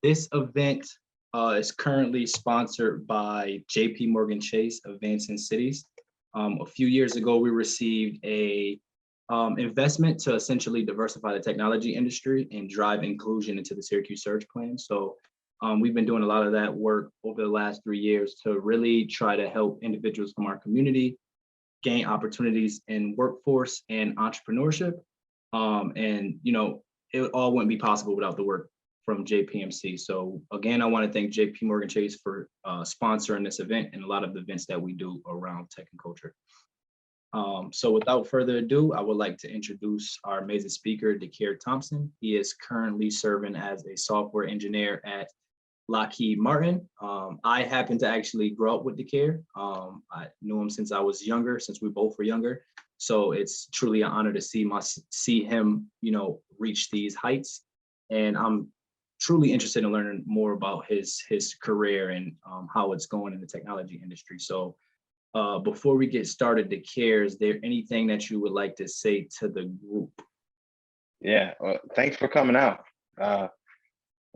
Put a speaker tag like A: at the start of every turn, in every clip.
A: This event is currently sponsored by JP Morgan Chase Advancing Cities. A few years ago, we received a investment to essentially diversify the technology industry and drive inclusion into the Syracuse Surge Plan. So we've been doing a lot of that work over the last 3 years to really try to help individuals from our community gain opportunities in workforce and entrepreneurship. And it all wouldn't be possible without the work from JPMC. So again, I want to thank JP Morgan Chase for sponsoring this event and a lot of the events that we do around tech and culture. So without further ado, I would like to introduce our amazing speaker, Dakir Thompson. He is currently serving as a software engineer at Lockheed Martin. I happen to actually grow up with Dakir. I knew him since I was younger, since we both were younger. So it's truly an honor to see him, reach these heights. And I'm truly interested in learning more about his career and how it's going in the technology industry. So before we get started, Dakir, is there anything that you would like to say to the group?
B: Yeah, well, thanks for coming out.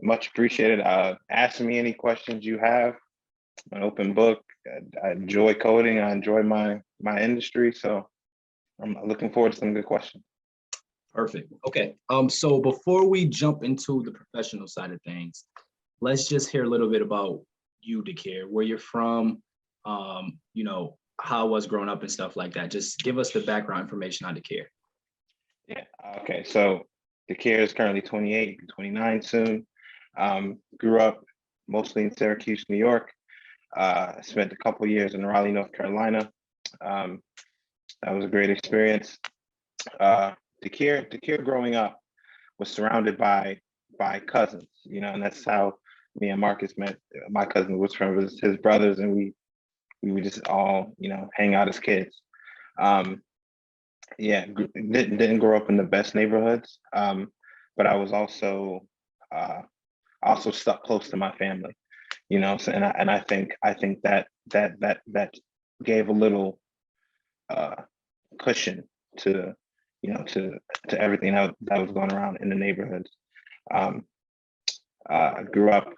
B: Much appreciated. Ask me any questions you have. I'm an open book. I enjoy coding. I enjoy my industry. So I'm looking forward to some good questions.
A: Perfect. Okay. So before we jump into the professional side of things, let's just hear a little bit about you, Dakir, where you're from, how I was growing up and stuff like that. Just give us the background information on Dakir.
B: Yeah. Okay. So Dakir is currently 28, 29 soon. Grew up mostly in Syracuse, New York. Spent a couple years in Raleigh, North Carolina. That was a great experience. Dakir growing up was surrounded by cousins, and that's how me and Marcus met. My cousin was from his brothers, and we would just all, hang out as kids. Didn't grow up in the best neighborhoods, but I was also stuck close to my family, So, and I think that gave a little cushion to everything that was going around in the neighborhoods. I grew up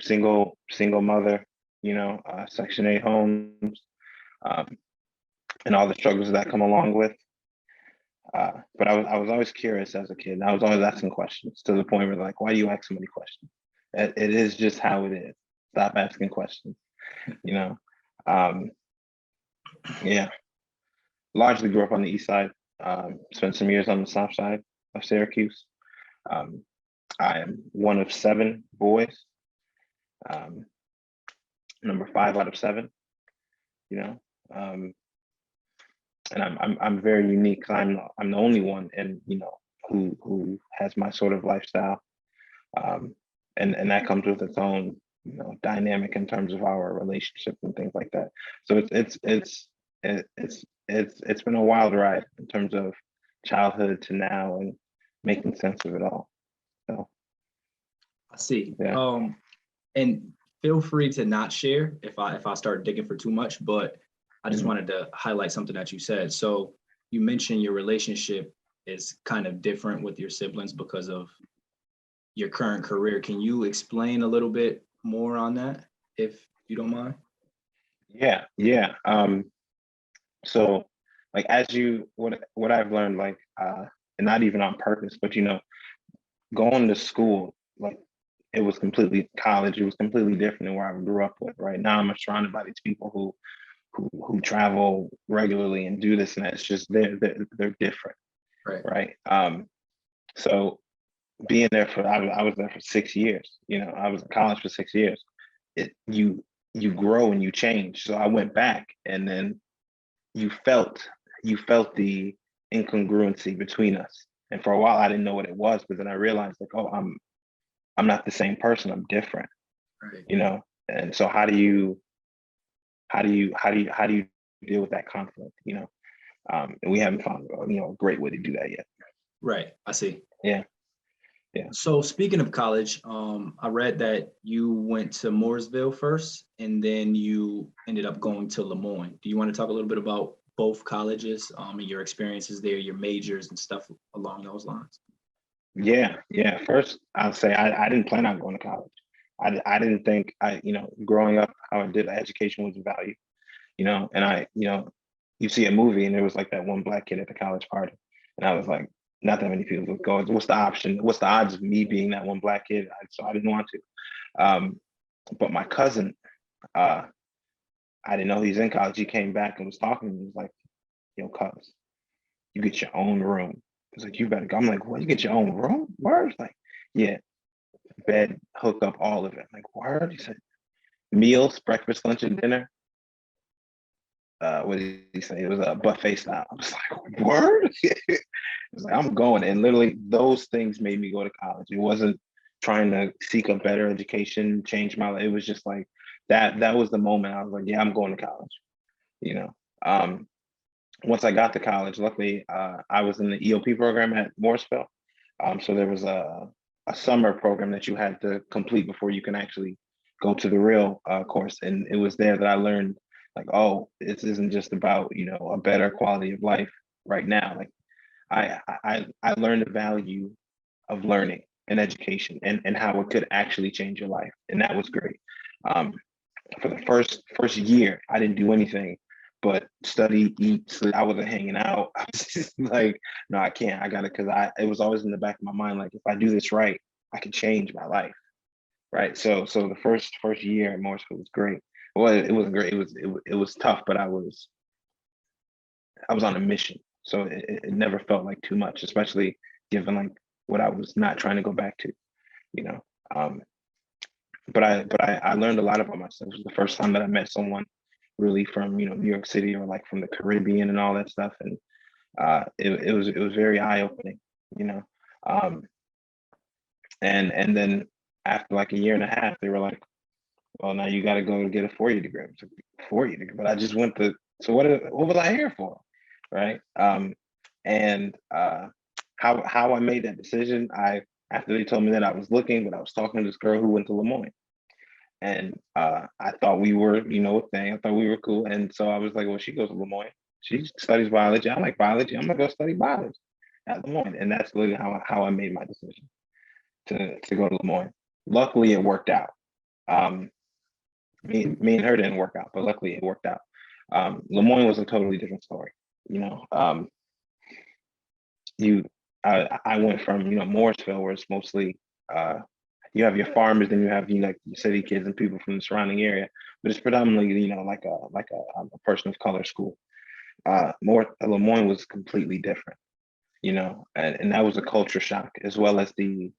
B: single mother, Section 8 homes, and all the struggles that come along with. But I was always curious as a kid. And I was always asking questions to the point where like, why do you ask so many questions? It is just how it is. Stop asking questions, Largely grew up on the east side. Spent some years on the south side of Syracuse. I am one of 7 boys, number 5 out of 7, and I'm very unique. I'm the only one, and who has my sort of lifestyle, and that comes with its own dynamic in terms of our relationship and things like that. So it's been a wild ride in terms of childhood to now and making sense of it all. So
A: I see.
B: Yeah.
A: And feel free to not share if I start digging for too much, but I just wanted to highlight something that you said. So you mentioned your relationship is kind of different with your siblings because of your current career. Can you explain a little bit more on that, if you don't mind?
B: Yeah. So like what I've learned, like and not even on purpose, but going to school, like it was completely college, it was completely different than where I grew up with. Right now I'm surrounded by these people who travel regularly and do this and that. It's just they're different. Right. So being there I was there for 6 years. I was in college for 6 years. You grow and you change. So I went back, and then you felt the incongruency between us. And for a while I didn't know what it was, but then I realized like, oh, I'm not the same person. I'm different. Right. And so how do you deal with that conflict? And we haven't found a great way to do that yet.
A: Right. I see.
B: Yeah.
A: So speaking of college, I read that you went to Morrisville first, and then you ended up going to Lemoyne. Do you want to talk a little bit about both colleges, and your experiences there, your majors and stuff along those lines?
B: Yeah. First, I'll say I didn't plan on going to college. I didn't think growing up how I did, education was a value, and you see a movie and there was like that one black kid at the college party. And I was like, not that many people would go, what's the option? What's the odds of me being that one black kid? So I didn't want to. But my cousin, I didn't know he's in college. He came back and was talking to me. He was like, yo, cuz, you get your own room. He's like, you better go. I'm like, what, you get your own room? Word? Like, yeah, bed, hook up, all of it. I'm like, word? He said, meals, breakfast, lunch, and dinner. What did he say? It was a buffet style. I was like, word? It was like, I'm going. And literally those things made me go to college. It wasn't trying to seek a better education, change my life. It was just like that was the moment I was like, yeah, I'm going to college. You know. Once I got to college, luckily I was in the EOP program at Morrisville. So there was a summer program that you had to complete before you can actually go to the real course. And it was there that I learned like, oh, this isn't just about, a better quality of life right now. Like I learned the value of learning and education and how it could actually change your life. And that was great. For the first year, I didn't do anything but study, eat, sleep. I wasn't hanging out. I was just like, no, I can't. I got it, because it was always in the back of my mind, like, if I do this right, I can change my life. Right. So the first year at Morrisville was great. Well, it wasn't great. It was tough, but I was on a mission. So it never felt like too much, especially given like what I was not trying to go back to, you know. But I learned a lot about myself. It was the first time that I met someone really from New York City, or like from the Caribbean and all that stuff. And it was very eye-opening, you know. And then after like a year and a half, they were like, well, now you got to go get a 4-year degree. It's a 4-year degree, but I just went to, so what was I here for? Right. And how I made that decision, after they told me that I was looking, but I was talking to this girl who went to Lemoyne. And I thought we were, a thing. I thought we were cool. And so I was like, well, she goes to Lemoyne. She studies biology. I like biology. I'm gonna go study biology at Lemoyne. And that's literally how I made my decision to go to Lemoyne. Luckily, it worked out. Me and her didn't work out, but luckily it worked out. Lemoyne was a totally different story. I went from Morrisville, where it's mostly you have your farmers, then you have like your city kids and people from the surrounding area, but it's predominantly like a person of color school. Lemoyne was completely different, and that was a culture shock, as well as the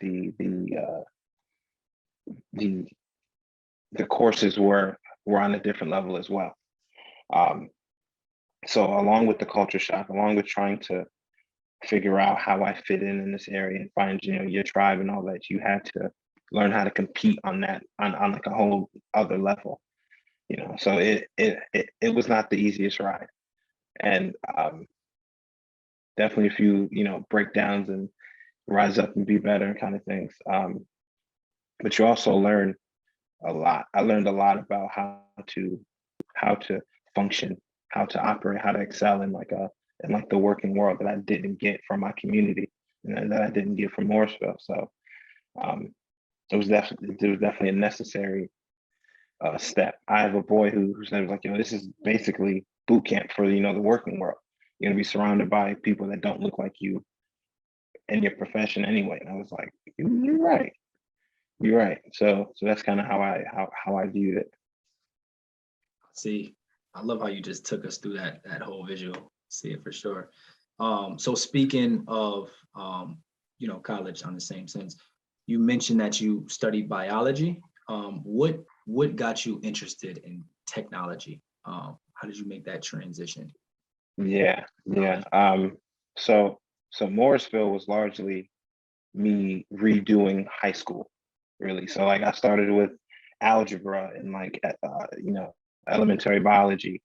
B: courses were on a different level as well. So along with the culture shock, along with trying to figure out how I fit in this area and find your tribe and all that, you had to learn how to compete on that on like a whole other level. So it was not the easiest ride, and definitely a few breakdowns and rise up and be better kind of things. But you also learn a lot. I learned a lot about how to function, how to operate, how to excel in the working world that I didn't get from my community, and that I didn't get from Morrisville. So it was definitely a necessary step. I have a boy who said, like, this is basically boot camp for the working world. You're gonna be surrounded by people that don't look like you in your profession anyway. And I was like, you're right. You're right. So that's kind of how I viewed it.
A: See, I love how you just took us through that whole visual. See it for sure. So speaking of college on the same sense, you mentioned that you studied biology. What got you interested in technology? How did you make that transition?
B: Yeah. So Morrisville was largely me redoing high school, really. So like I started with algebra and like elementary biology,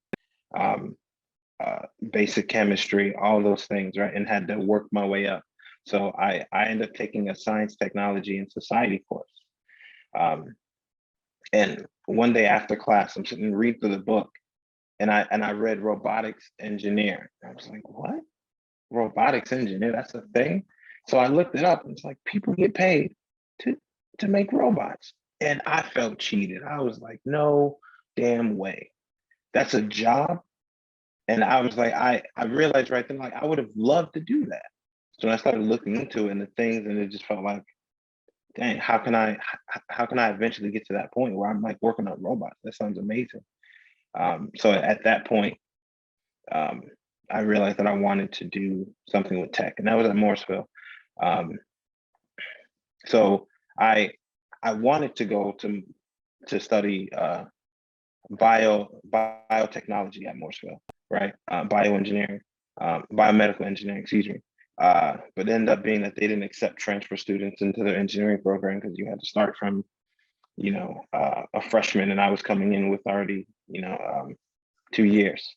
B: basic chemistry, all those things, right? And had to work my way up. So I ended up taking a science, technology, and society course. And one day after class, I'm sitting and reading through the book, and I read robotics engineer. I was like, what? Robotics engineer? That's a thing? So I looked it up, and it's like people get paid to make robots. And I felt cheated. I was like, no damn way. That's a job. And I was like, I realized right then, like, I would have loved to do that. So I started looking into it and the things, and it just felt like, dang, how can I eventually get to that point where I'm like working on robots? That sounds amazing. So at that point, um, I realized that I wanted to do something with tech, and that was at Morrisville. Um, so I I wanted to go to study biotechnology at Morrisville, right? Bioengineering, biomedical engineering, excuse me. But it ended up being that they didn't accept transfer students into their engineering program because you had to start from, a freshman, and I was coming in with already, 2 years.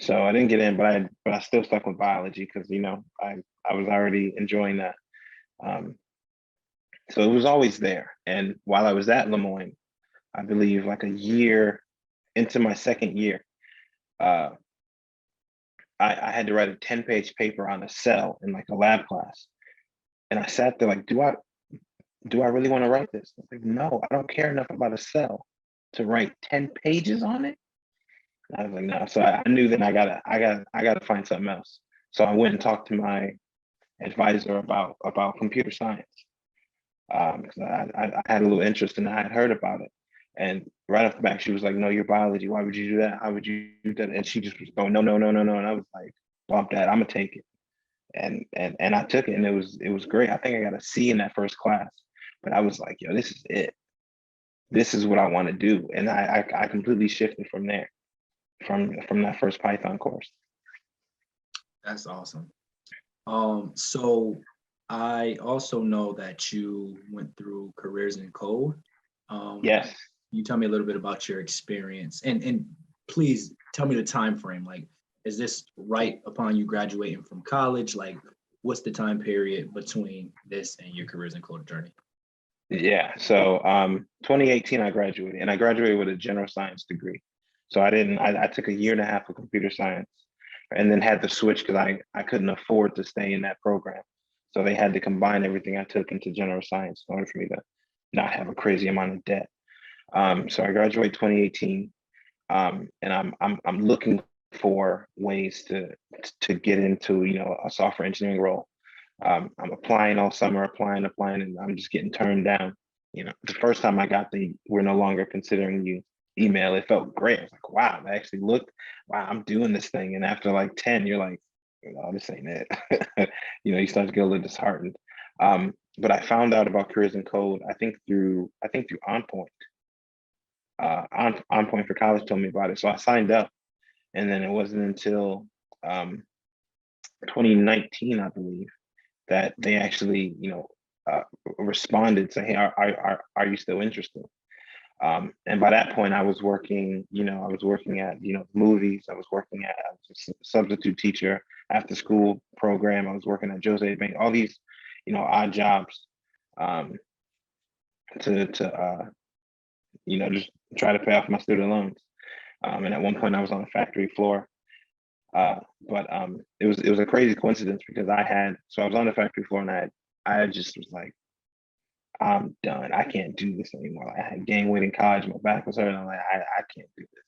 B: So I didn't get in, but I still stuck with biology because I was already enjoying that. Um, so it was always there. And while I was at Lemoyne, I believe like a year into my second year, uh, I had to write a 10-page paper on a cell in like a lab class. And I sat there like, do I really want to write this? I was like, no, I don't care enough about a cell to write 10 pages on it. I was like, no. So I knew then I gotta find something else. So I went and talked to my advisor about computer science. Because I had a little interest and I had heard about it. And right off the bat, she was like, no, you're biology. Why would you do that? How would you do that? And she just was going, no, no, no, no, no. And I was like, bump that, I'm gonna take it. And I took it and it was great. I think I got a C in that first class, but I was like, yo, this is it. This is what I want to do. And I completely shifted from there, from that first Python course.
A: That's awesome. So I also know that you went through careers in code. Um,
B: Yes.
A: you tell me a little bit about your experience, and please tell me the time frame. Like, is this right upon you graduating from college? Like, what's the time period between this and your careers in code journey?
B: Yeah. So 2018 I graduated, and I graduated with a general science degree. So I took a year and a half of computer science and then had to switch because I couldn't afford to stay in that program. So they had to combine everything I took into general science in order for me to not have a crazy amount of debt. So I graduated 2018, and I'm looking for ways to get into a software engineering role. I'm applying all summer, applying, and I'm just getting turned down. The first time I got the "we're no longer considering you" email, it felt great. I was like, wow, I actually looked, wow, I'm doing this thing. And after like 10, you're like, oh, this ain't it. You start to get a little disheartened. But I found out about careers in code, I think through OnPoint. OnPoint for College told me about it. So I signed up. And then it wasn't until 2019, I believe, that they actually, responded saying, "Hey, are you still interested?" And by that point, I was working at, movies. I was working at as a substitute teacher after school program. I was working at Jose Bank, all these, odd jobs, um, to just try to pay off my student loans. And at one point, I was on a factory floor. But it was a crazy coincidence because I was on the factory floor and I just was like, I'm done. I can't do this anymore. Like, I had gained weight in college, my back was hurting. I'm like, I can't do this.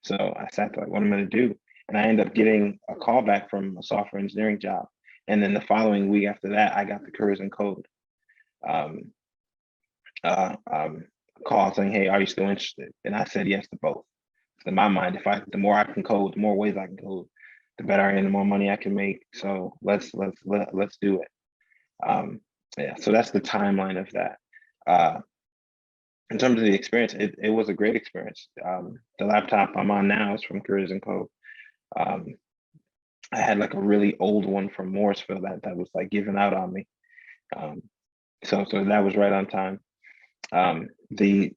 B: So I sat there like, what am I gonna do? And I ended up getting a call back from a software engineering job. And then the following week after that, I got the careers in code um, call saying, hey, are you still interested? And I said yes to both. In my mind, the more I can code, the more ways I can code, the better I am, the more money I can make. So let's do it. Um, yeah, so that's the timeline of that. Uh, in terms of the experience, it was a great experience. The laptop I'm on now is from Careers and Code. Um, I had like a really old one from Morrisville that was like given out on me. Um, so that was right on time. The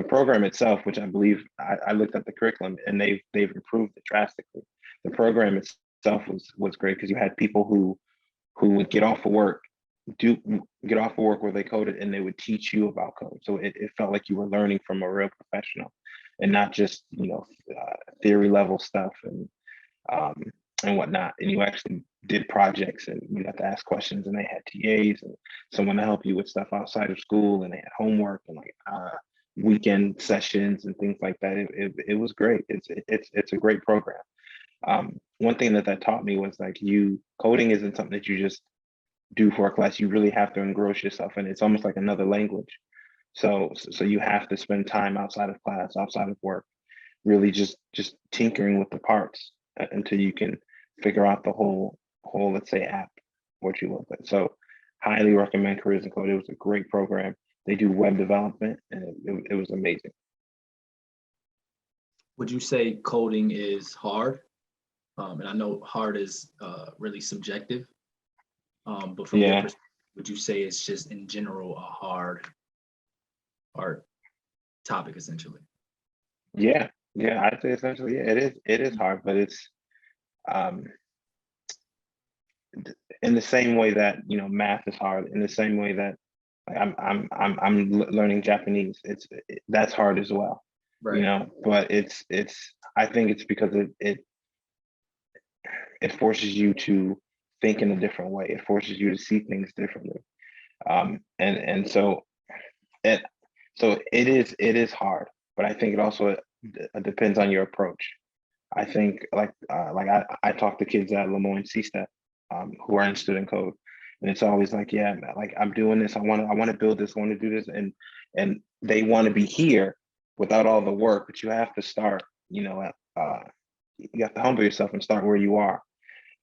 B: program itself, which I believe I looked at the curriculum and they've improved it drastically. The program itself was great because you had people who would do get off of work where they coded and they would teach you about code. So it felt like you were learning from a real professional and not just theory level stuff. And and whatnot. And you actually did projects and you got to ask questions, and they had TAs and someone to help you with stuff outside of school, and they had homework and like weekend sessions and things like that. It was great. It's a great program. One thing that taught me was like coding isn't something that you just do for a class. You really have to engross yourself in it. It's almost like another language. So you have to spend time outside of class, outside of work, really just tinkering with the parts until you can figure out the whole let's say app, what you want. So highly recommend Careers in Code. It was a great program. They do web development, and it was amazing.
A: Would you say coding is hard? And I know hard is really subjective, but from your perspective, would you say it's just in general a hard topic essentially?
B: Yeah, I'd say essentially, yeah, it is hard, but it's in the same way that math is hard, in the same way that I'm learning Japanese. That's hard as well,
A: Right.
B: But it's I think it's because it forces you to think in a different way. It forces you to see things differently, and so it it is hard. But I think it also depends on your approach. I think I talk to kids at Lemoyne CSTEP who are interested in code, and it's always like, yeah, like I'm doing this. I want to build this. I want to do this, and they want to be here without all the work. But you have to start. You have to humble yourself and start where you are,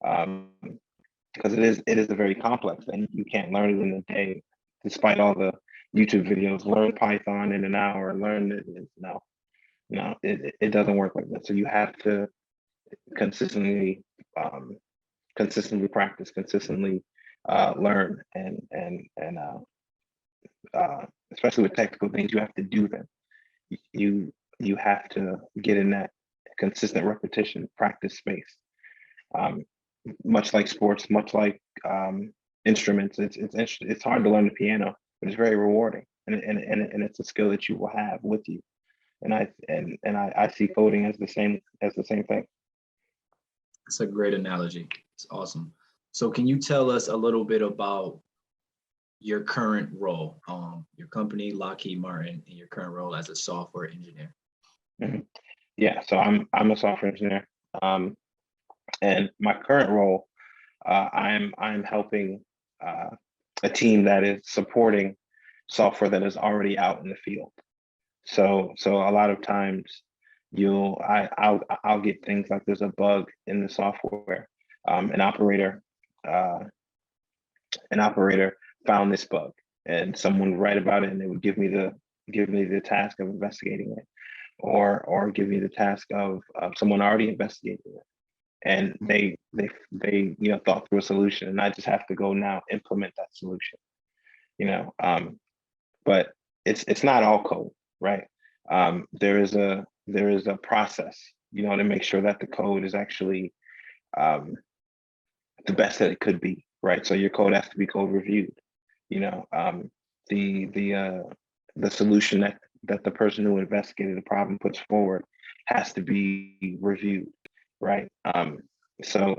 B: because it is a very complex thing. You can't learn it in a day, despite all the YouTube videos. Learn Python in an hour. Learn it. No, it doesn't work like that. So you have to consistently practice, consistently learn, and especially with technical things, you have to do them. You have to get in that consistent repetition practice space. Much like sports, much like instruments, it's hard to learn the piano, but it's very rewarding, and it's a skill that you will have with you. And I see coding as the same thing.
A: It's a great analogy. It's awesome. So can you tell us a little bit about your current role, your company, Lockheed Martin, and your current role as a software engineer?
B: Mhm. Yeah, so I'm a software engineer, and my current role, I'm helping a team that is supporting software that is already out in the field. So a lot of times I'll get things like there's a bug in the software. An operator found this bug, and someone would write about it, and they would give me the task of investigating it, or give me the task of someone already investigating it, and they thought through a solution, and I just have to go now implement that solution. But it's not all code, right? There is a process, to make sure that the code is actually the best that it could be, right? So your code has to be code reviewed. The solution that the person who investigated the problem puts forward has to be reviewed, right? So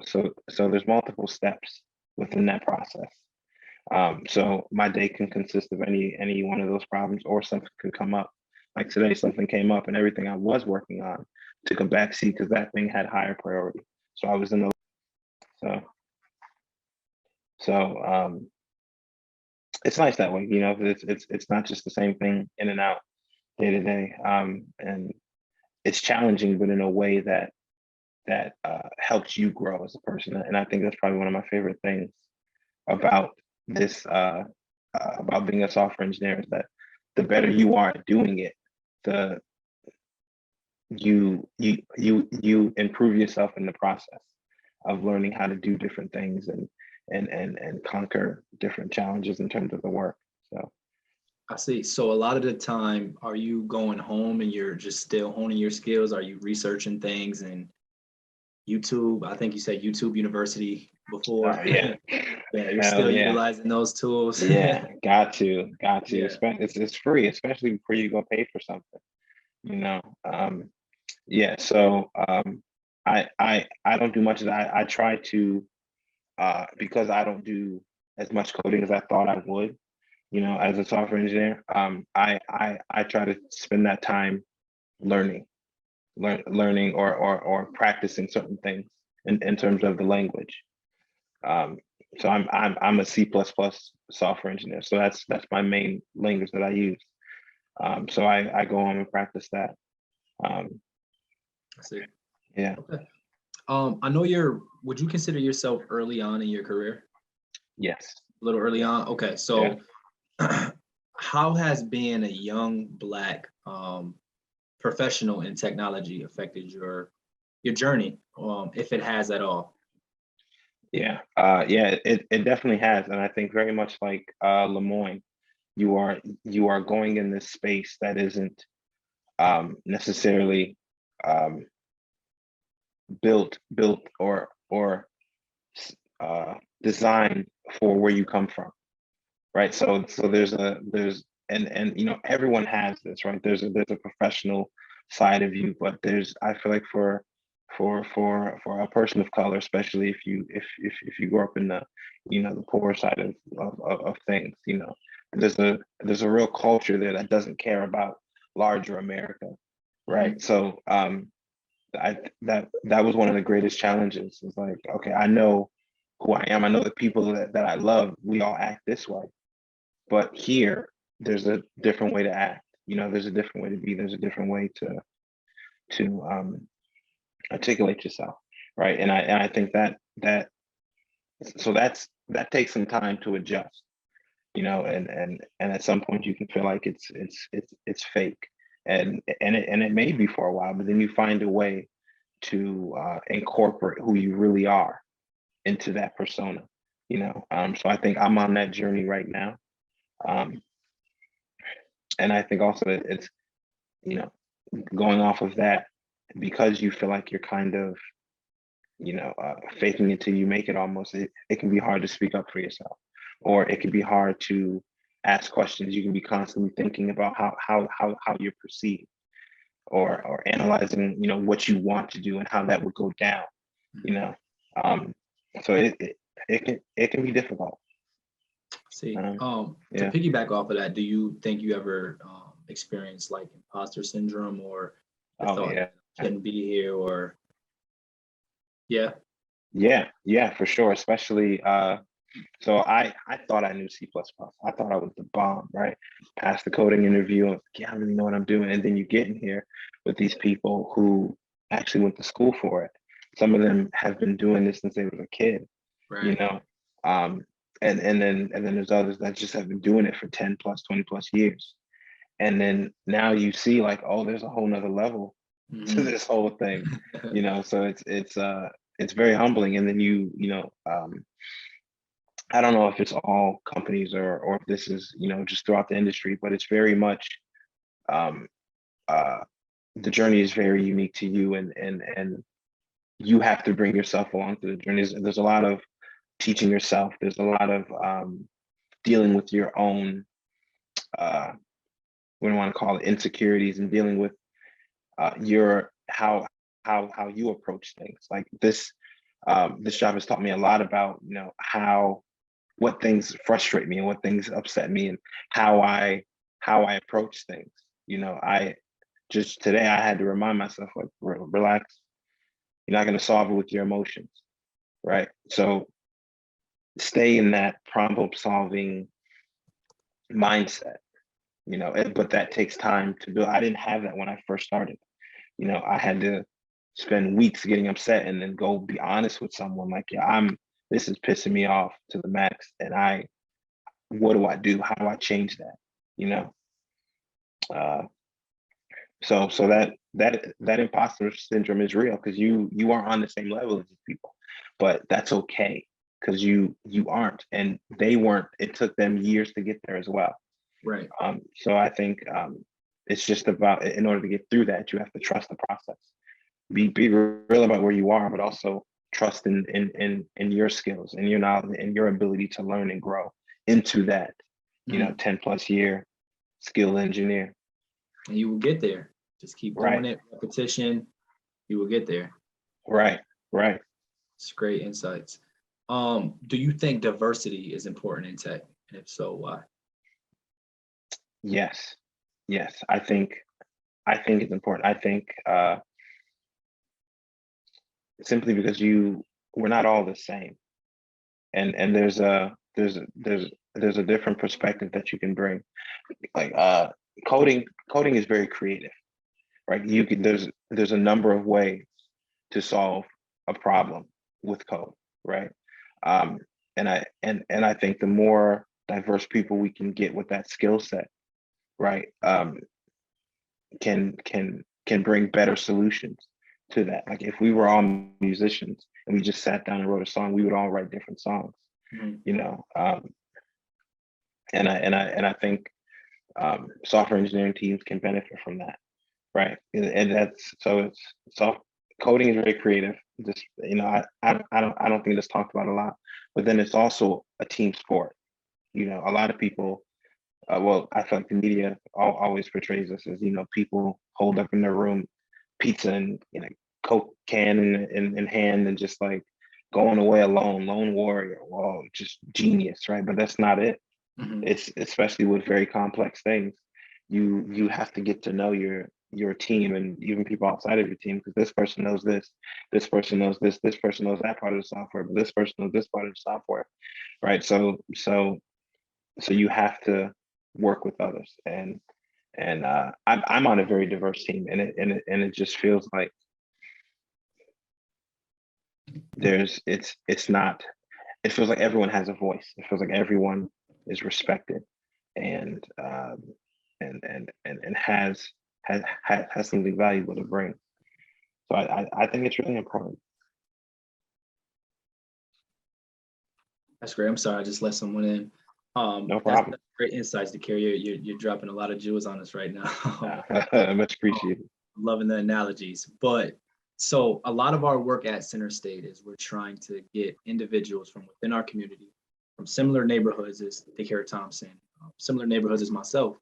B: there's multiple steps within that process. So my day can consist of any one of those problems, or something could come up. Like today, something came up, and everything I was working on took a backseat because that thing had higher priority. So I was in the it's nice that way, it's not just the same thing in and out day to day. And it's challenging, but in a way that helps you grow as a person. And I think that's probably one of my favorite things about this about being a software engineer, is that the better you are at doing it, the you improve yourself in the process of learning how to do different things and conquer different challenges in terms of the work. So
A: I see. So a lot of the time, are you going home and you're just still honing your skills? Are you researching things and YouTube? I think you said YouTube University before.
B: yeah.
A: Yeah, you're
B: Hell
A: still
B: yeah.
A: utilizing those tools.
B: Yeah, got to.
A: Yeah.
B: It's free, especially before you go pay for something. Yeah. So I don't do much of that. I try to because I don't do as much coding as I thought I would, as a software engineer. I try to spend that time learning, learning or practicing certain things in terms of the language. So I'm a C++ software engineer. So that's my main language that I use. So I go home and practice that.
A: I see.
B: Yeah.
A: Okay. I know would you consider yourself early on in your career?
B: Yes.
A: A little early on? Okay. So
B: Yeah.
A: how has being a young Black professional in technology affected your journey, if it has at all?
B: Yeah. It definitely has. And I think very much like Lemoyne, you are going in this space that isn't necessarily um, built or designed for where you come from, right? So there's and everyone has this, right? There's a professional side of you, but I feel like for a person of color, especially if you grow up in the poor side of things, there's a real culture there that doesn't care about larger America, right? So that was one of the greatest challenges. It's like, okay, I know who I am. I know the people that I love. We all act this way, but here there's a different way to act. There's a different way to be. There's a different way to articulate yourself, right? And I think that takes some time to adjust, and at some point you can feel like it's fake, and it may be for a while, but then you find a way to incorporate who you really are into that persona. So I think I'm on that journey right now, um, and I think also it's you know going off of that, because you feel like you're kind of faking it till you make it. Almost, it can be hard to speak up for yourself, or it can be hard to ask questions. You can be constantly thinking about how you're perceived, or analyzing what you want to do and how that would go down. you know um so it can be difficult.
A: See, to
B: Yeah.
A: piggyback off of that, do you think you ever experienced like imposter syndrome, or the
B: Oh
A: thought
B: yeah.
A: that I shouldn't be here, or yeah?
B: Yeah, for sure, especially so I thought I knew C++. I thought I was the bomb, right? Passed the coding interview, and yeah, I really know what I'm doing. And then you get in here with these people who actually went to school for it. Some of them have been doing this since they were a kid, you
A: Right.
B: know. Um, and then there's others that just have been doing it for 10 plus, 20 plus years. And then now you see like, oh, there's a whole nother level to
A: Mhm.
B: this whole thing, so it's very humbling. And then I don't know if it's all companies or if this is, just throughout the industry, but it's very much um, uh, the journey is very unique to you, and you have to bring yourself along to the journey. There's a lot of teaching yourself. There's a lot of dealing with your own, what do I want to call it, insecurities, and dealing with your how you approach things. Like this job has taught me a lot about what things frustrate me and what things upset me, and how I approach things. I just today I had to remind myself, like, relax. You're not going to solve it with your emotions, right? So stay in that problem solving mindset. But that takes time to build. I didn't have that when I first started. I had to spend weeks getting upset and then go be honest with someone, like, yeah, this is pissing me off to the max, and what do I do? How do I change that? You know, uh, so that imposter syndrome is real, because you are on the same level as these people, but that's okay, because you aren't, and they weren't. It took them years to get there as well.
A: Right.
B: So I think it's just about, in order to get through that, you have to trust the process. Be real about where you are, but also trust in your skills and your knowledge and your ability to learn and grow into that,
A: Mhm.
B: 10 plus year skilled engineer.
A: And you will get there. Just keep doing
B: Right.
A: it, repetition. You will get there.
B: Right, right.
A: It's great insights. Do you think diversity is important in tech? And if so, why?
B: Yes, yes. I think it's important. I think simply because we're not all the same, and there's a different perspective that you can bring. Like coding is very creative, right? You can there's a number of ways to solve a problem with code, right? Um, and I think the more diverse people we can get with that skill set, right, can bring better solutions to that. Like if we were all musicians and we just sat down and wrote a song, we would all write different songs,
A: Mhm.
B: you know. And I think software engineering teams can benefit from that, right? And that's so it's soft coding is very creative. Just I don't think that's talked about a lot, but then it's also a team sport. You know, a lot of people. Well, I feel like the media always portrays us as people holed up in their room, pizza and Coke can in hand, and just like going away alone, lone warrior. Whoa, just genius, right? But that's not it.
A: Mhm.
B: It's especially with very complex things. You have to get to know your team and even people outside of your team, because this person knows this person knows this person knows that part of the software, but this person knows this part of the software, right? So you have to work with others, and I'm on a very diverse team, and it just feels like it's not it feels like everyone has a voice. It feels like everyone is respected, and and has something valuable to bring. So I think it's really important.
A: That's great. I'm sorry, I just let someone in.
B: No
A: That's
B: problem.
A: great insights, Dakir. You're dropping a lot of jewels on us right now.
B: Much
A: Um,
B: appreciated.
A: Loving the analogies. But so a lot of our work at Center State is we're trying to get individuals from within our community, from similar neighborhoods as Dakir Thompson, similar neighborhoods as myself,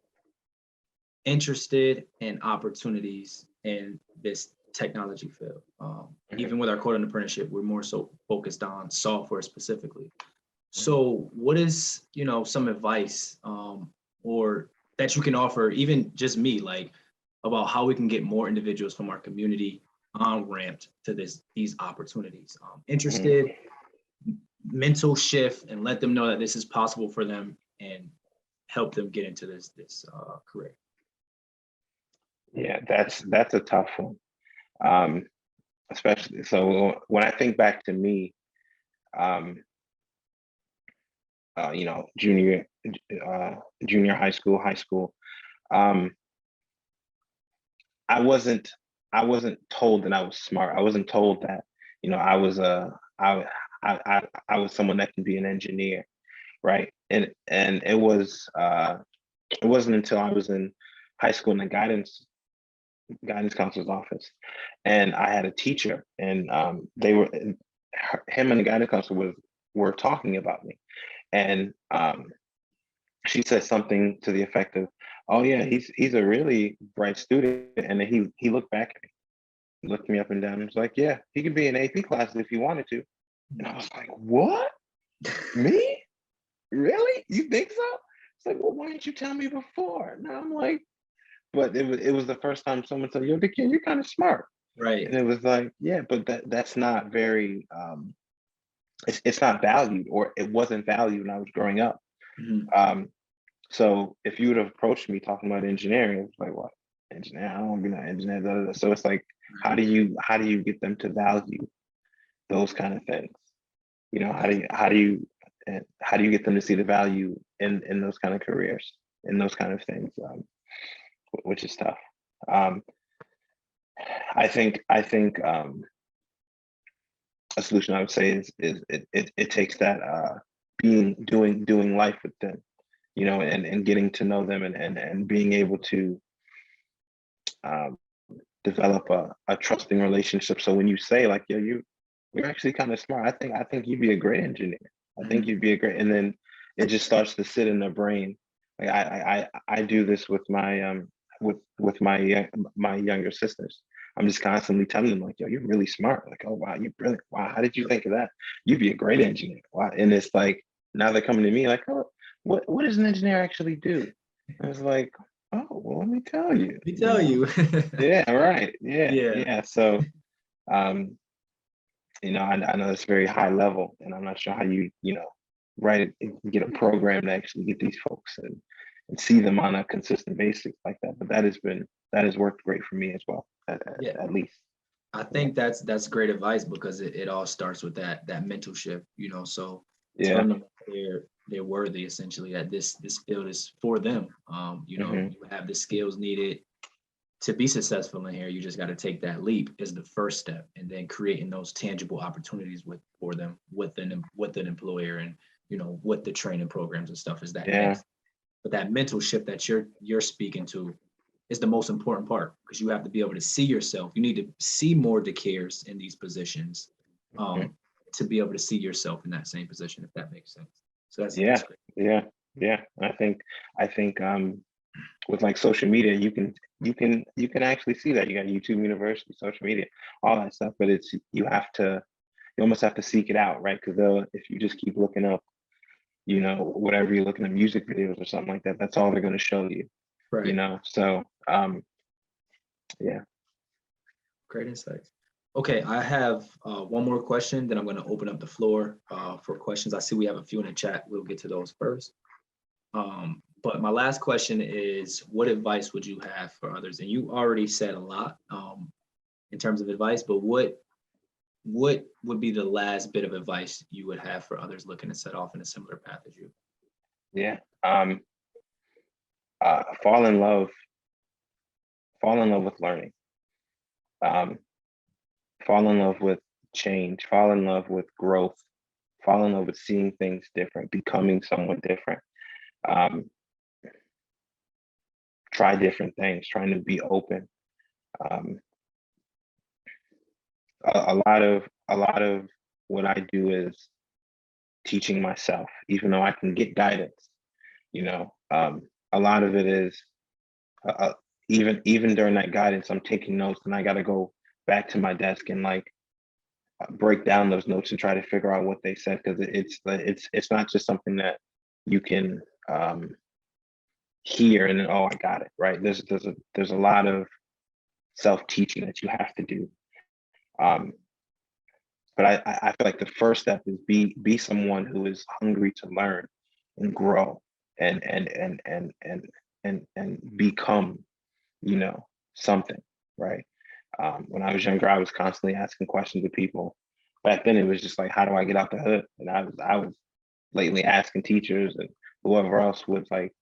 A: interested in opportunities in this technology field.
B: Mhm.
A: Even with our coding apprenticeship, we're more so focused on software specifically.
B: Mhm.
A: So, what is some advice or that you can offer, even just me, like about how we can get more individuals from our community on ramped to these opportunities,
B: Mhm.
A: interested, mental shift, and let them know that this is possible for them and help them get into this career.
B: Yeah, that's a tough one. Um, Especially so when I think back to me, um, junior junior high school. Um, I wasn't I wasn't told that I was smart. I wasn't told that I was I was someone that can be an engineer, right? And it wasn't until I was in high school in the guidance counselor's office, and I had a teacher, and him and the guidance counselor were talking about me, and she said something to the effect of, "Oh yeah, he's a really bright student," and then he looked back at me, looked me up and down, and was like, "Yeah, he could be in AP classes if he wanted to," and I was like, "What? Me? Really? You think so?" It's like, "Well, why didn't you tell me before?" Now I'm like, but it was the first time someone said, "Yo, the kid, you're kind of smart,"
A: Right.
B: and it was like, yeah, but that's not very it's not valued, or it wasn't valued when I was growing up.
A: Mhm.
B: Um, So if you would have approached me talking about engineering, it's like, what, engineer? I don't want to be an engineer. Da, da, da. So it's like,
A: Right.
B: how do you get them to value those kind of things?
A: That's
B: How do you get them to see the value in those kind of careers, in those kind of things, which is tough. Um, I think a solution I would say is it takes that doing life with them, and getting to know them, and being able to um, develop a trusting relationship. So when you say like, "Yeah, you're actually kind of smart. I think you'd be a great engineer. I think
A: mhm.
B: you'd be a great," and then it just starts to sit in their brain. Like I do this with my my younger sisters. I'm just constantly telling them like, yo, you're really smart. Like, oh wow, you're brilliant. Wow, how did you think of that? You'd be a great engineer. Wow. And it's like now they're coming to me like, oh, what does an engineer actually do? I was like, oh, well, let me tell you.
A: Let me tell you.
B: Yeah, right. Yeah,
A: Yeah.
B: yeah. So um, I know it's very high level, and I'm not sure how write it, get a program to actually get these folks and see them on a consistent basis like that. But that has worked great for me as well,
A: Yeah.
B: at least.
A: I think that's great advice because it all starts with that mental shift, so
B: Yeah.
A: telling them they're worthy essentially, that this field is for them.
B: Hmm.
A: You have the skills needed to be successful in here. You just got to take that leap is the first step, and then creating those tangible opportunities for them with an employer, and with the training programs and stuff is that
B: Yeah.
A: next. But that mental shift that you're speaking to is the most important part, because you have to be able to see yourself. You need to see more Dakirs in these positions,
B: Hmm.
A: to be able to see yourself in that same position, if that makes sense. So that's
B: Yeah.
A: great.
B: Yeah. Yeah. I think with like social media, you can actually see that. You got YouTube University, social media, all that stuff, but you almost have to seek it out, right? Because if you just keep looking up, whatever you're looking at, music videos or something like that, that's all they're going to show you,
A: Right.
B: So yeah.
A: Great insights. Okay, I have one more question, then I'm going to open up the floor for questions. I see we have a few in the chat. We'll get to those first. But my last question is, what advice would you have for others? And you already said a lot in terms of advice, but what would be the last bit of advice you would have for others looking to set off in a similar path as you?
B: Yeah. Uh, fall in love, fall in love with learning. Um, fall in love with change. Fall in love with growth. Fall in love with seeing things different, becoming someone different. Um, try different things, trying to be open. Um, a lot of what I do is teaching myself, even though I can get guidance. You know, a lot of it is even during that guidance, I'm taking notes, and I got to go back to my desk and like break down those notes and try to figure out what they said, because it's not just something that you can hear and then, oh, I got it right. There's a lot of self teaching that you have to do. Um, but I feel like the first step is be someone who is hungry to learn and grow and become, something, right? When I was younger, I was constantly asking questions of people. Back then, it was just like, how do I get out the hood? And I was lately asking teachers and whoever else would like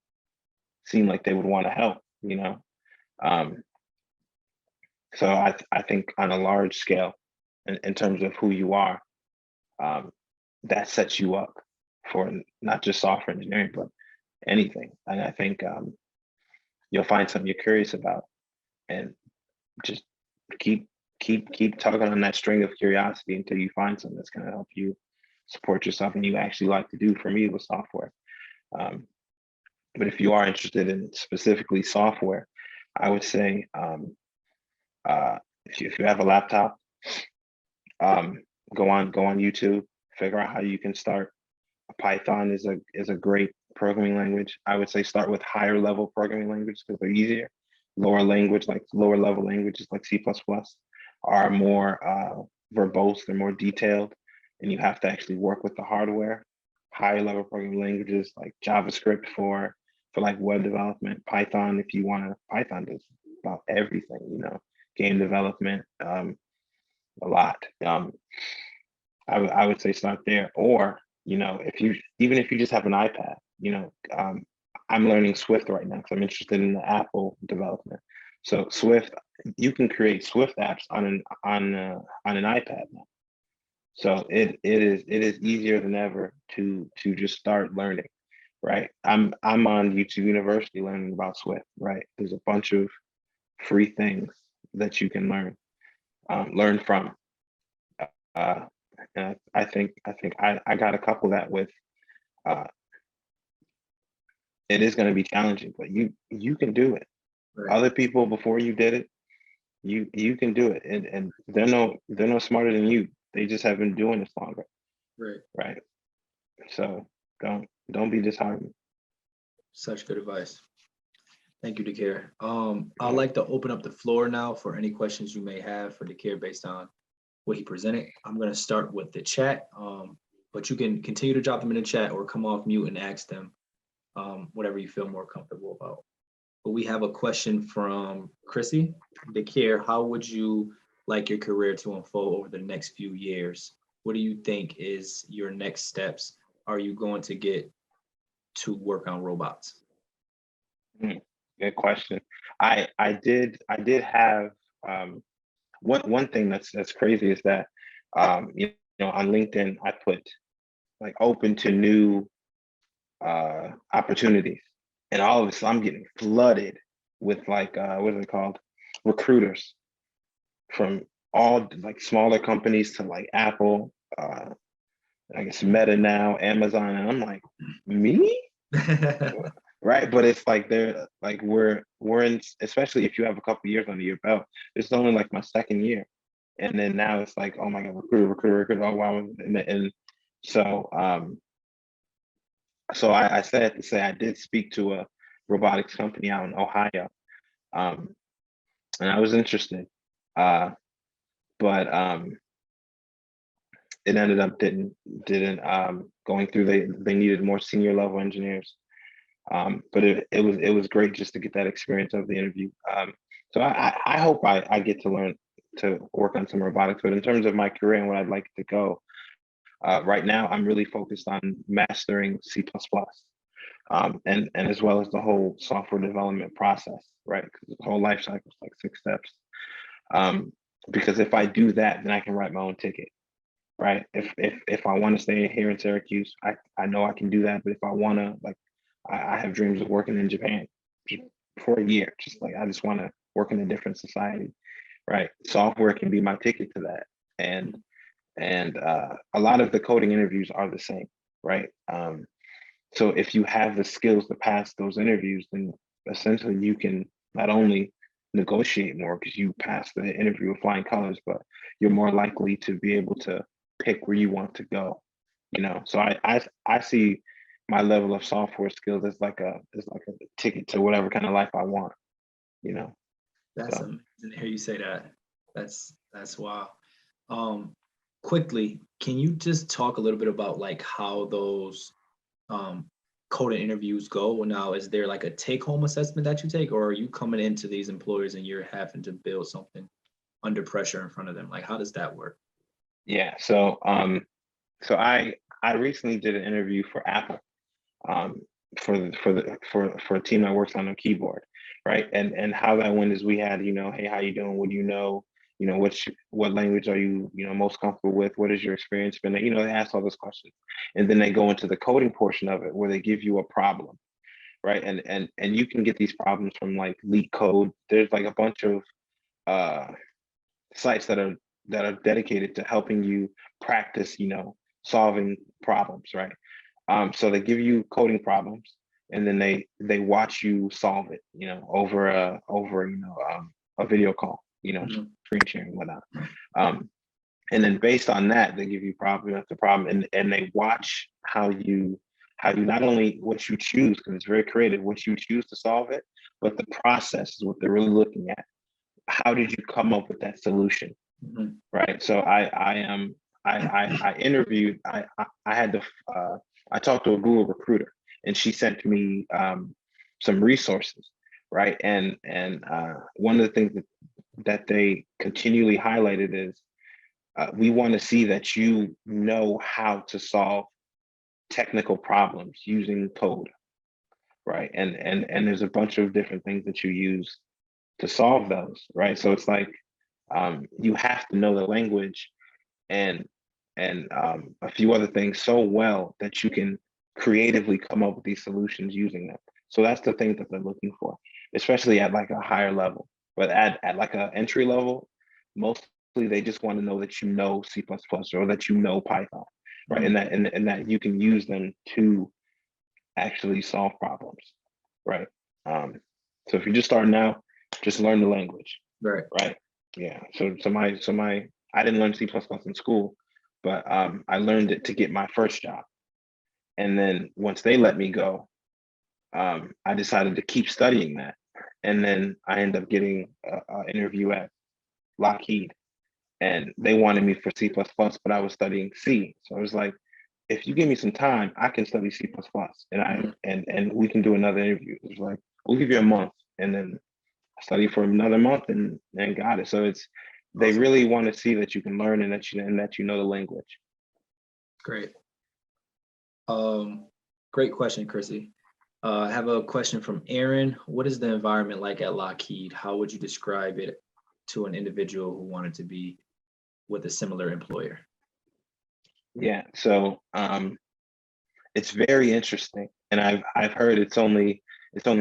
B: seem like they would want to help. Um, so I think on a large scale, in terms of who you are, um, that sets you up for not just software engineering, but anything. And I think you'll find something you're curious about, and just keep keep tugging on that string of curiosity until you find something that's going to help you support yourself and you actually like to do. For me, with software. Um, but if you are interested in specifically software, I would say uh, if you have a laptop, um, go on YouTube, figure out how you can start. Python is a great programming language. I would say start with higher level programming languages because they're easier. Lower level languages like C++ are more verbose, they're more detailed, and you have to actually work with the hardware. Higher level programming languages like JavaScript for like web development. Python, if you want to, Python does about everything, game development, a lot. I would say start there. Or, if you just have an iPad, I'm learning Swift right now because I'm interested in the Apple development. So Swift, you can create Swift apps on an iPad now. So it is easier than ever to just start learning, right? I'm on YouTube University learning about Swift, right? There's a bunch of free things that you can learn from. Uh, and I got a couple that with uh, it is going to be challenging, but you can do it.
A: Right.
B: Other people before you did it, you can do it, and they're no smarter than you. They just have been doing this longer,
A: Right.
B: right? So don't be disheartened.
A: Such good advice. Thank you, Dakir. I'd like to open up the floor now for any questions you may have for Dakir based on what he presented. I'm going to start with the chat, but you can continue to drop them in the chat or come off mute and ask them whatever you feel more comfortable about. But we have a question from Chrissy. Dakir, how would you like your career to unfold over the next few years? What do you think is your next steps? Are you going to get to work on robots?
B: Good question. I did have one thing that's crazy is that you know, on LinkedIn I put like open to new opportunities, and all of a sudden I'm getting flooded with like what is it called, recruiters from all like smaller companies to like Apple, I guess Meta now, Amazon, and I'm like, me? Right, but it's like they're like we're in, especially if you have a couple years under your belt. It's only like my second year, and then now it's like, oh my god, recruiter, oh wow. And so so I said to say I did speak to a robotics company out in Ohio, um and I was interested, but it ended up didn't going through. They needed more senior level engineers. But it was great just to get that experience of the interview. So I hope I get to learn to work on some robotics. But in terms of my career and what I'd like to go, right now I'm really focused on mastering C++, and as well as the whole software development process, right? Because the whole life cycle is like 6 steps. Because if I do that, then I can write my own ticket, right? If I want to stay here in Syracuse, I know I can do that. But if I want to, like, I have dreams of working in Japan for a year. Just like I just want to work in a different society, right? Software can be my ticket to that, and a lot of the coding interviews are the same, right? So if you have the skills to pass those interviews, then essentially you can not only negotiate more because you passed the interview with flying colors, but you're more likely to be able to pick where you want to go. You know, so I see my level of software skills as like a ticket to whatever kind of life I want. You know.
A: That's
B: So.
A: amazing to hear you say that. That's wow. Quickly, can you just talk a little bit about like how those coding interviews go? Now, is there like a take-home assessment that you take, or are you coming into these employers and you're having to build something under pressure in front of them? Like, how does that work?
B: Yeah. So I recently did an interview for Apple, for a team that works on a keyboard, right? And how that went is we had, you know, hey, how you doing? What do you know? You know, what language are you, you know, most comfortable with? What is your experience been? You know, they ask all those questions, and then they go into the coding portion of it where they give you a problem, right? And you can get these problems from like Leak Code. There's like a bunch of sites that are dedicated to helping you practice, you know, solving problems, right? So they give you coding problems, and then they watch you solve it, you know, over a video call, you know, screen sharing, whatnot. And then based on that, they give you problem after problem, and they watch how you not only what you choose, because it's very creative, what you choose to solve it, but the process is what they're really looking at. How did you come up with that solution?
A: Mm-hmm.
B: Right. So I interviewed. I had to. I talked to a Google recruiter, and she sent me some resources. Right. And one of the things that they continually highlighted is we want to see that you know how to solve technical problems using code. Right. And there's a bunch of different things that you use to solve those. Right. So it's like you have to know the language and a few other things so well that you can creatively come up with these solutions using them. So that's the thing that they're looking for, especially at like a higher level. But at like an entry level, mostly they just want to know that you know C++ or that you know Python, right? And that you can use them to actually solve problems, right? So if you're just starting out, just learn the language,
A: Right.
B: right? Yeah. So my I didn't learn C++ in school, but I learned it to get my first job. And then once they let me go, I decided to keep studying that. And then I ended up getting an interview at Lockheed, and they wanted me for C++, but I was studying C. So I was like, if you give me some time, I can study C++, and
A: Mhm.
B: and we can do another interview. It was like, we'll give you a month, and then I studied for another month and got it. So it's they
A: Awesome.
B: really want to see that you can learn and that you know the language.
A: Great. Um, Great question, Chrissy. I have a question from Aaron. What is the environment like at Lockheed? How would you describe it to an individual who wanted to be with a similar employer?
B: Yeah. So it's very interesting, and I've heard it's only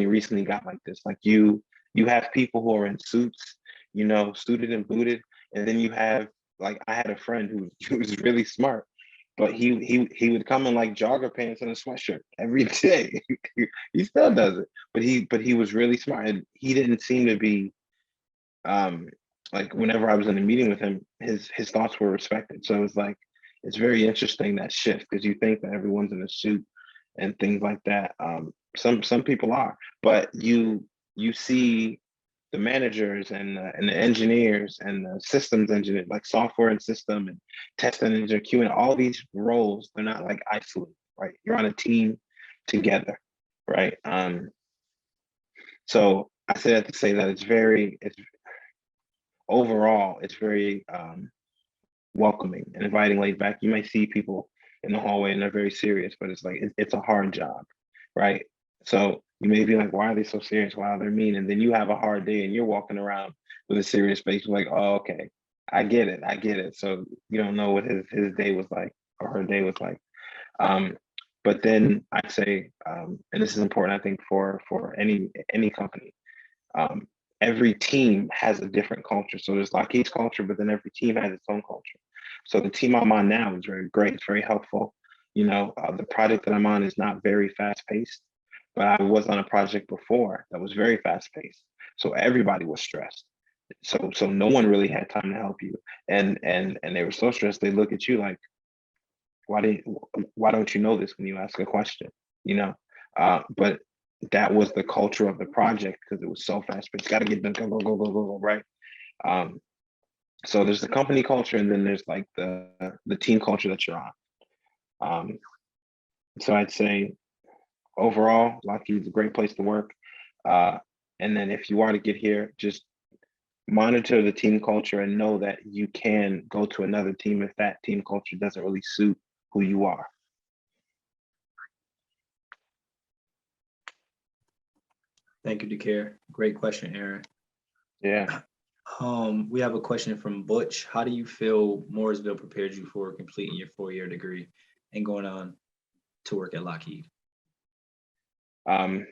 B: recently got like this. Like you have people who are in suits, you know, suited and booted, and then you have like I had a friend who was really smart, but he would come in like jogger pants and a sweatshirt every day. He still does it, but he was really smart, and he didn't seem to be um like whenever I was in a meeting with him, his thoughts were respected. So it's like it's very interesting that shift because you think that everyone's in a suit and things like that. Some people are, but you see the managers and the engineers and the systems engineers, like software and system and test and engineer, Q and all these roles. They're not like isolated, right? You're on a team together, right? So I say that to say that it's overall it's very welcoming and inviting, laid back. You might see people in the hallway and they're very serious, but it's like it's a hard job, right? So you may be like, why are they so serious? Why are they mean? And then you have a hard day and you're walking around with a serious face. You're like, oh, okay, I get it, I get it. So you don't know what his day was like or her day was like. Um, but then I'd say, and this is important, I think, for any company, um, every team has a different culture. So there's Lockheed's culture, but then every team has its own culture. So the team I'm on now is very great. It's very helpful. You know, the project that I'm on is not very fast paced, but I was on a project before that was very fast paced. So everybody was stressed. So no one really had time to help you, and they were so stressed. They look at you like, why didn't why don't you know this when you ask a question? You know, but that was the culture of the project because it was so fast paced. Got to get done, go go go go go go, right? Um, so there's the company culture, and then there's like the team culture that you're on. Um, so I'd say overall, Lockheed's a great place to work. Uh, and then if you are to get here, just monitor the team culture and know that you can go to another team if that team culture doesn't really suit who you are.
A: Thank you, Dakir. Great question, Aaron.
B: Yeah.
A: We have a question from Butch. How do you feel Morrisville prepared you for completing your 4-year degree and going on to work at Lockheed?
B: Um,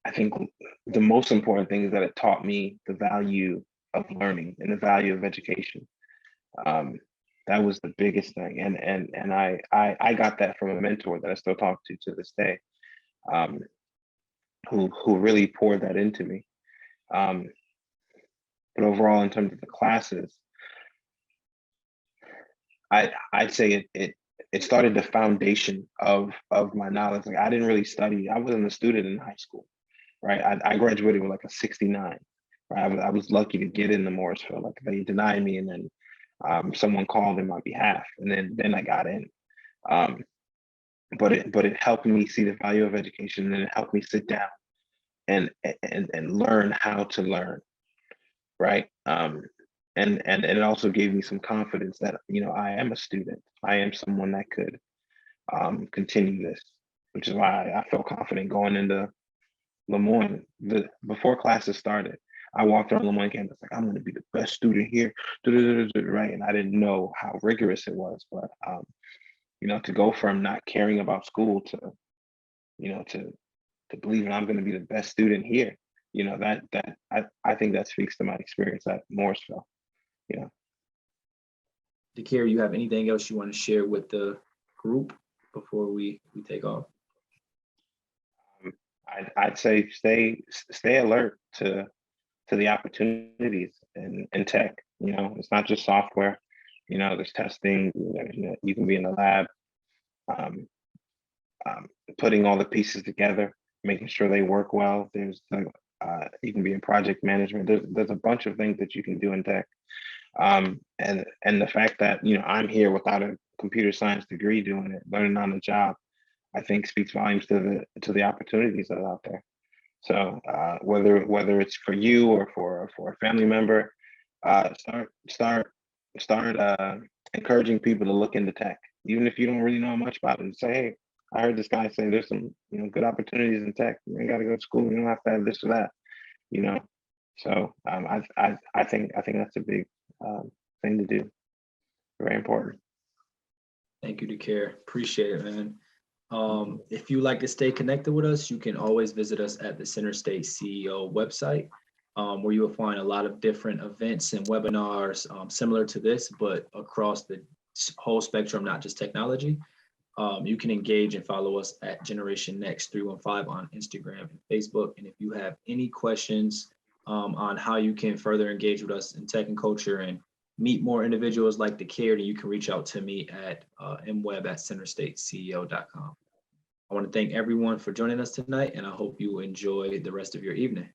B: I think the most important thing is that it taught me the value of learning and the value of education. Um, that was the biggest thing, and I got that from a mentor that I still talk to this day, um, who really poured that into me. Um, but overall, in terms of the classes, I'd say it started the foundation of my knowledge. Like I didn't really study. I wasn't a student in high school, right? I graduated with like a 69. Right? I was lucky to get into Morrisville. Like they denied me, and then someone called in my behalf, and then I got in. Um, but it helped me see the value of education, and it helped me sit down and learn how to learn, right? And it also gave me some confidence that you know I am a student. I am someone that could continue this, which is why I felt confident going into Lemoyne. Before classes started, I walked around Lemoyne campus like I'm going to be the best student here, right? And I didn't know how rigorous it was, but you know, to go from not caring about school to you know to believing I'm going to be the best student here, you know, that I think that speaks to my experience at Morrisville. You know,
A: Dakir, you have anything else you want to share with the group before we take off?
B: I'd say stay alert to to the opportunities in tech. It's not just software. There's testing. You can be in the lab, um, putting all the pieces together, making sure they work well. You can be in project management. There's a bunch of things that you can do in tech. And the fact that I'm here without a computer science degree doing it, learning on the job, I think speaks volumes to the opportunities that are out there. So whether it's for you or for a family member, start encouraging people to look into tech, even if you don't really know much about it. Say, hey, I heard this guy say there's some good opportunities in tech. You ain't got to go to school. You don't have to have this or that. So I think that's a big thing to do. Very important.
A: Thank you, Dakir. Appreciate it, man. If you like to stay connected with us, you can always visit us at the Center State CEO website, where you will find a lot of different events and webinars similar to this, but across the whole spectrum, not just technology. You can engage and follow us at Generation Next 315 on Instagram and Facebook. And if you have any questions on how you can further engage with us in tech and culture and meet more individuals like Dakir, then you can reach out to me at mweb@centerstateceo.com. I want to thank everyone for joining us tonight, and I hope you enjoy the rest of your evening.